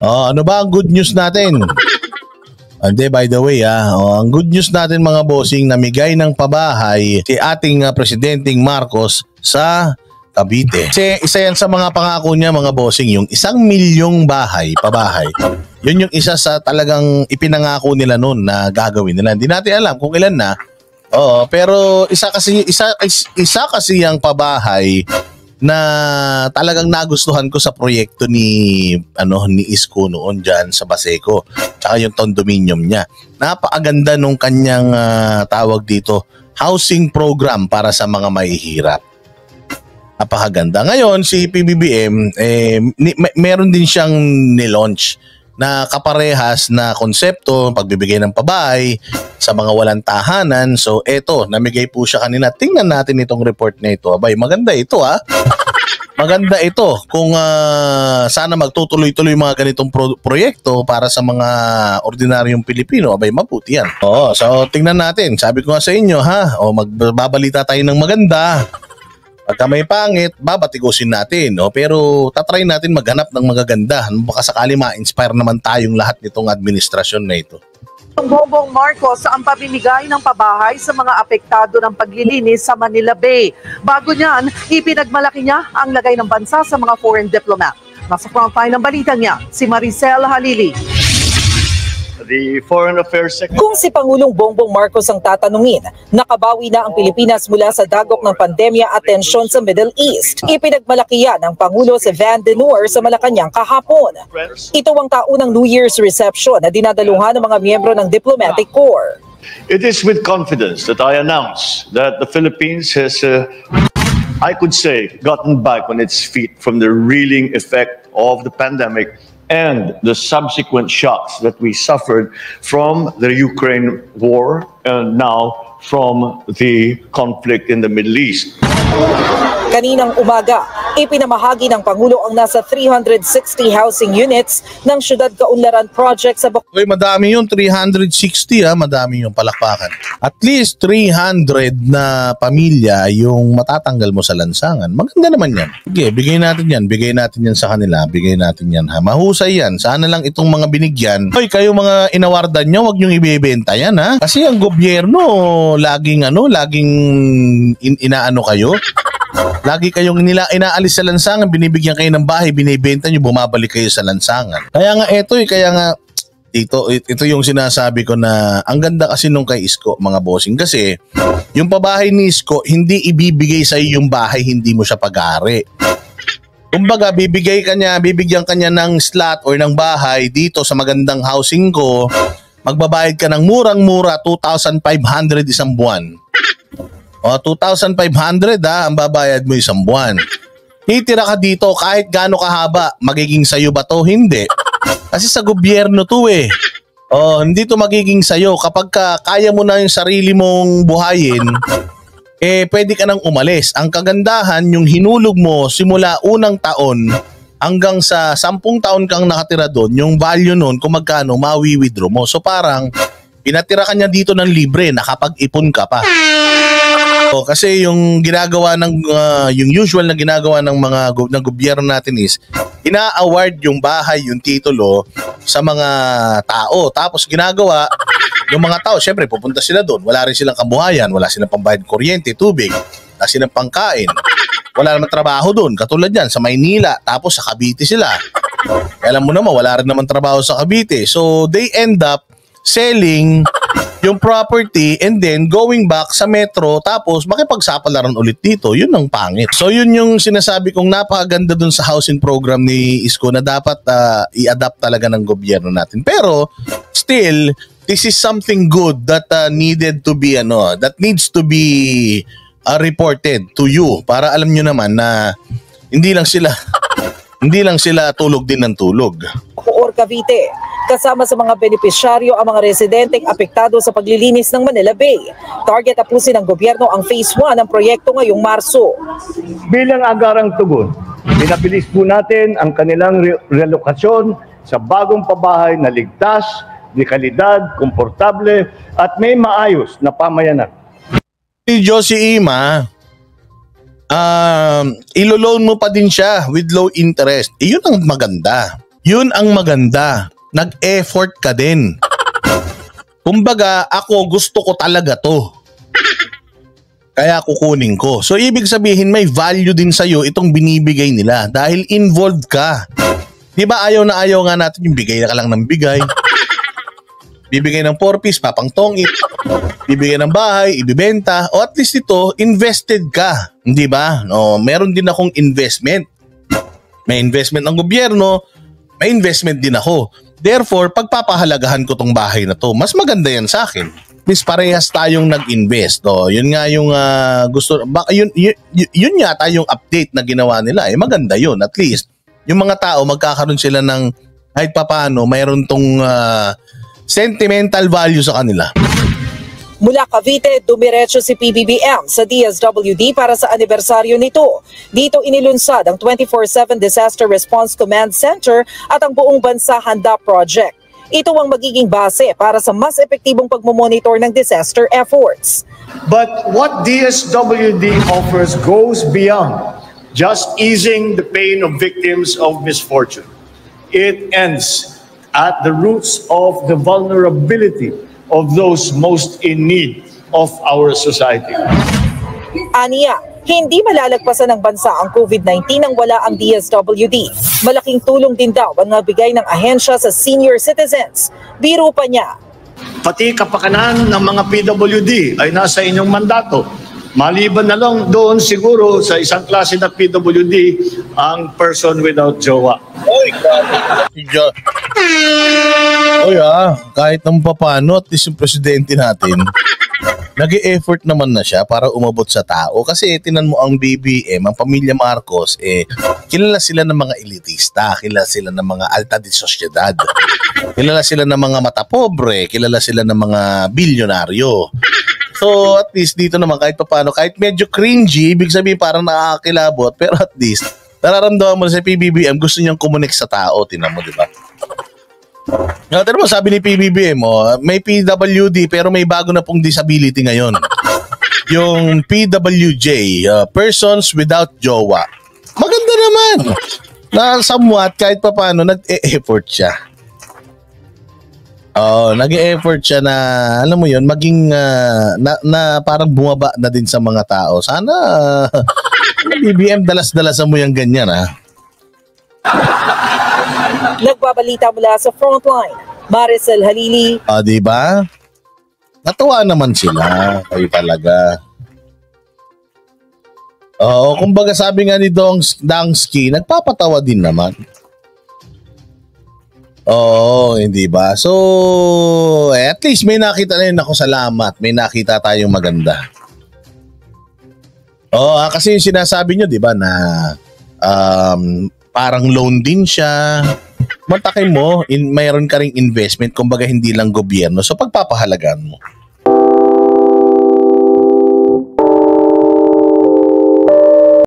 Ano ba ang good news natin? Hindi, by the way, ang good news natin mga bossing, namigay ng pabahay si ating Presidenteng Marcos sa Cavite. Kasi isa yan sa mga pangako niya mga bossing, yung 1,000,000 pabahay. Yun yung isa sa talagang ipinangako nila noon na gagawin nila. Hindi natin alam kung ilan na. Oo, pero isa kasi yung pabahay na talagang nagustuhan ko sa proyekto ni Isko noon diyan sa Baseco. Tsaka yung condominium niya. Napakaganda nung kanyang tawag dito, housing program para sa mga mahihirap. Napakaganda. Ngayon si PBBM meron din siyang nilaunch na kaparehas na konsepto, pagbibigay ng pabahay sa mga walang tahanan. So eto, namigay po siya kanina. Tingnan natin itong report na ito. Abay, maganda ito Maganda ito kung sana magtutuloy-tuloy mga ganitong proyekto para sa mga ordinaryong Pilipino. Abay, mabuti yan. So tingnan natin. Sabi ko nga sa inyo magbabalita tayo ng maganda. Pagka may pangit, babatikusin natin. Pero tatry natin maghanap ng magaganda. Baka sakali ma-inspire naman tayong lahat nitong administrasyon na ito. Bongbong Marcos ang pamimigay ng pabahay sa mga apektado ng paglilinis sa Manila Bay. Bago niyan, ipinagmalaki niya ang lagay ng bansa sa mga foreign diplomat. Nasa frontline ng balita niya, si Maricel Halili. The Foreign Affairs Secretary. Kung si Pangulong Bongbong Marcos ang tatanungin, nakabawi na ang Pilipinas mula sa dagok ng pandemya at tensyon sa Middle East. Ipinagmalaki yan ng Pangulo si Van den Noor sa Malacanang kahapon. Ito ang taunang New Year's reception na dinadaluhan ng mga miyembro ng Diplomatic Corps. It is with confidence that I announce that the Philippines has, I could say, gotten back on its feet from the reeling effect of the pandemic and the subsequent shocks that we suffered from the Ukraine war and now from the conflict in the Middle East. Kaninang umaga, ipinamahagi ng Pangulo ang nasa 360 housing units ng Syudad Kaunlaran Project sa Okay, madami yun, 360 madami yung palakpakan. At least 300 na pamilya yung matatanggal mo sa lansangan. Maganda naman yan. Okay, bigay natin yan sa kanila, bigay natin yan Mahusay yan. Sana lang itong mga binigyan. Hoy, kayo mga inawardan nyo, wag nyong ibebenta yan Kasi ang gobyerno, laging inaano kayo. Lagi kayong inaalis sa lansangan, binibigyan kayo ng bahay, binibenta nyo, bumabalik kayo sa lansangan. Kaya nga ito yung sinasabi ko na ang ganda kasi nung kay Isko mga bossing. Kasi yung pabahay ni Isko, hindi ibibigay sa iyo yung bahay, hindi mo siya pag-ari. Kumbaga, bibigyan kanya ng slot or ng bahay dito sa magandang housing ko, magbabayad ka ng murang-mura, 2,500 isang buwan. 2,500 ang babayad mo isang buwan. Titira ka dito kahit gaano kahaba, magiging sayo ba to? Hindi. Kasi sa gobyerno to hindi to magiging sayo. Kapag kaya mo na yung sarili mong buhayin, pwede ka nang umalis. Ang kagandahan, yung hinulog mo simula unang taon hanggang sa 10 taon kang nakatira doon, yung value nun kung magkano mawi-withdraw mo. So parang pinatira ka niya dito ng libre, nakapag-ipon ka pa. Kasi yung ginagawa yung usual na ginagawa ng ng gobyerno natin is ina-award yung bahay, yung titulo sa mga tao. Tapos ginagawa yung mga tao, syempre pupunta sila doon. Wala rin silang kabuhayan, wala silang pambayad kuryente, tubig, wala silang pangkain. Wala naman trabaho doon. Katulad yan sa Maynila, tapos sa Cavite sila. Alam mo naman, wala rin naman trabaho sa Cavite. So they end up selling yung property and then going back sa metro tapos makipagsapalaran ulit dito. Yun ang pangit. So yun yung sinasabi kong napakaganda dun sa housing program ni Isko na dapat i-adapt talaga ng gobyerno natin. Pero still, this is something good that needed to be that needs to be reported to you para alam nyo naman na hindi lang sila tulog din ng tulog. Or Cavite, kasama sa mga benepisyaryo ang mga residenteng apektado sa paglilinis ng Manila Bay. Target tapusin ng gobyerno ang Phase 1 ng proyekto ngayong Marso. Bilang agarang tugon, pinabilis po natin ang kanilang relokasyon sa bagong pabahay na ligtas, de kalidad, komportable at may maayos na pamayanan. Si Josie Ima, ilo-loan mo pa din siya with low interest. Iyon ang maganda. Yun ang maganda. Nag-effort ka din. Kumbaga, ako gusto ko talaga to. Kaya kukunin ko. So ibig sabihin may value din sa'yo itong binibigay nila dahil involved ka. Di ba ayaw na ayaw nga natin yung bigay na ka lang ng bigay. Bibigay ng 4-piece, papangtongit. Bibigay ng bahay, ibibenta. O at least ito, invested ka. Di ba? No, meron din akong investment. May investment ng gobyerno, may investment din ako. Therefore, pagpapahalagahan ko tong bahay na to, mas maganda yan sa akin. At least parehas tayong nag-invest. O, yun nga yung gusto, yun yata yung update na ginawa nila. Maganda yun. At least, yung mga tao, magkakaroon sila ng kahit papaano, mayroon tong sentimental value sa kanila. Mula Cavite, dumiretso si PBBM sa DSWD para sa anibersaryo nito. Dito inilunsad ang 24/7 Disaster Response Command Center at ang buong bansa handa project. Ito ang magiging base para sa mas epektibong pagmomonitor ng disaster efforts. But what DSWD offers goes beyond just easing the pain of victims of misfortune. It ends at the roots of the vulnerability of those most in need of our society. Aniya, hindi malalagpasan ng bansa ang COVID-19 nang wala ang DSWD. Malaking tulong din daw ang nabigay ng ahensya sa senior citizens. Biro pa niya. Pati kapakanan ng mga PWD ay nasa inyong mandato. Maliban na lang doon siguro sa isang klase na PWD ang person without jowa. Kahit nang papano at least yung presidente natin, nag-e-effort naman na siya para umabot sa tao. Kasi tinan mo ang BBM, ang pamilya Marcos, kilala sila ng mga elitista, kilala sila ng mga alta de sociedad, kilala sila ng mga matapobre, kilala sila ng mga bilyonaryo. So at least dito naman kahit paano, kahit medyo cringy, ibig sabihin parang nakakakilabot, pero at least nararamdaman mo sa PBBM gusto niyang kumonek sa tao, tinan mo, di ba? Tinan mo, sabi ni PBBM, may PWD pero may bago na pong disability ngayon. Yung PWJ, Persons Without Jowa. Maganda naman. Na somewhat kahit paano nag-e-effort siya. Nag-e-effort siya na, alam mo yun, maging na parang bumaba na din sa mga tao. Sana, BBM, dalas-dalasan mo yung ganyan, ha? Nagbabalita mula sa frontline, Maricel Halili. Diba? Natuwa naman sila. Kayo talaga. Kumbaga sabi nga ni Dangsky, nagpapatawa din naman. Hindi ba? So, at least may nakita na yun ako, salamat. May nakita tayong maganda. Kasi yung sinasabi nyo, di ba, na parang loan din siya. Mantakin mo, mayroon ka ring investment, kumbaga hindi lang gobyerno. So, pagpapahalagaan mo.